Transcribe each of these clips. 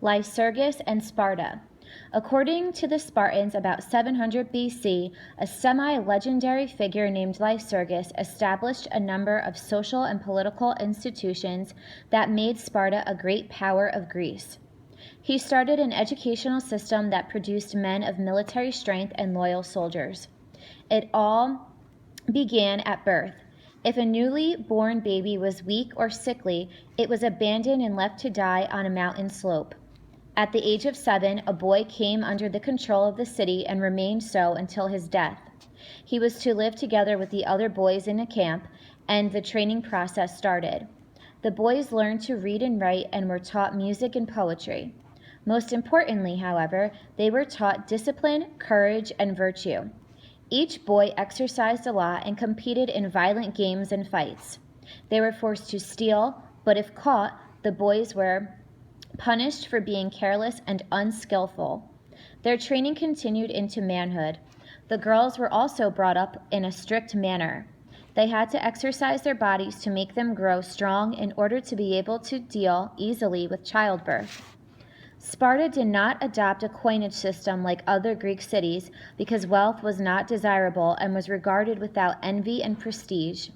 Lycurgus and Sparta. According to the Spartans, about 700 BC, a semi-legendary figure named Lycurgus established a number of social and political institutions that made Sparta a great power of Greece. He started an educational system that produced men of military strength and loyal soldiers. It all began at birth. If a newly born baby was weak or sickly, it was abandoned and left to die on a mountain slope. At the age of 7, a boy came under the control of the city and remained so until his death. He was to live together with the other boys in a camp, and the training process started. The boys learned to read and write and were taught music and poetry. Most importantly, however, they were taught discipline, courage, and virtue. Each boy exercised a lot and competed in violent games and fights. They were forced to steal, but if caught, the boys were punished for being careless and unskillful. Their training continued into manhood. The girls were also brought up in a strict manner. They had to exercise their bodies to make them grow strong in order to be able to deal easily with childbirth. Sparta did not adopt a coinage system like other Greek cities because wealth was not desirable and was regarded without envy and prestige.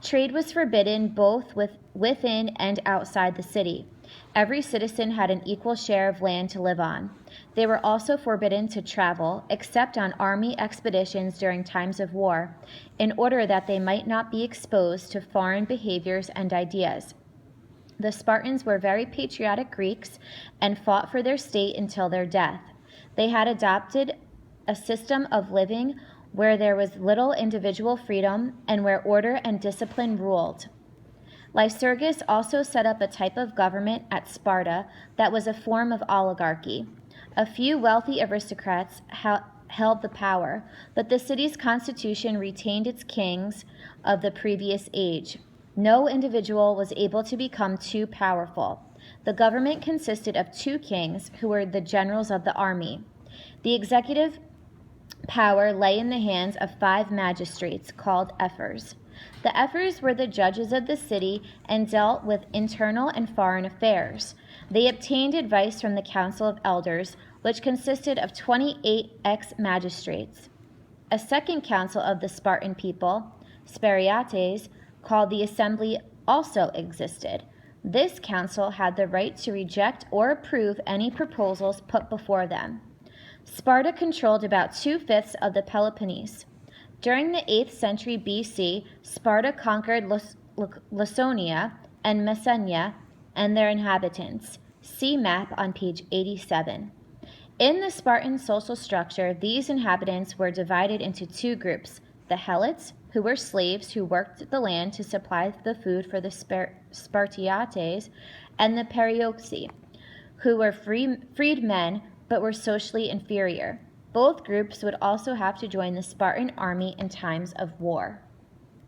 Trade was forbidden both within and outside the city. Every citizen had an equal share of land to live on. They were also forbidden to travel, except on army expeditions during times of war, in order that they might not be exposed to foreign behaviors and ideas. The Spartans were very patriotic Greeks and fought for their state until their death. They had adopted a system of living where there was little individual freedom and where order and discipline ruled. Lycurgus also set up a type of government at Sparta that was a form of oligarchy. A few wealthy aristocrats held the power, but the city's constitution retained its kings of the previous age. No individual was able to become too powerful. The government consisted of 2 kings who were the generals of the army. The executive power lay in the hands of 5 magistrates called ephors. The ephors were the judges of the city and dealt with internal and foreign affairs. They obtained advice from the council of elders, which consisted of 28 ex-magistrates. A second council of the Spartan people, Spartiates, called the assembly, also existed. This council had the right to reject or approve any proposals put before them. Sparta controlled about 2/5 of the Peloponnese. During the 8th century BC, Sparta conquered Laconia and Messenia and their inhabitants. See map on page 87. In the Spartan social structure, these inhabitants were divided into 2 groups: the Helots, who were slaves who worked the land to supply the food for the Spartiates, and the Perioeci, who were freed men but were socially inferior. Both groups would also have to join the Spartan army in times of war.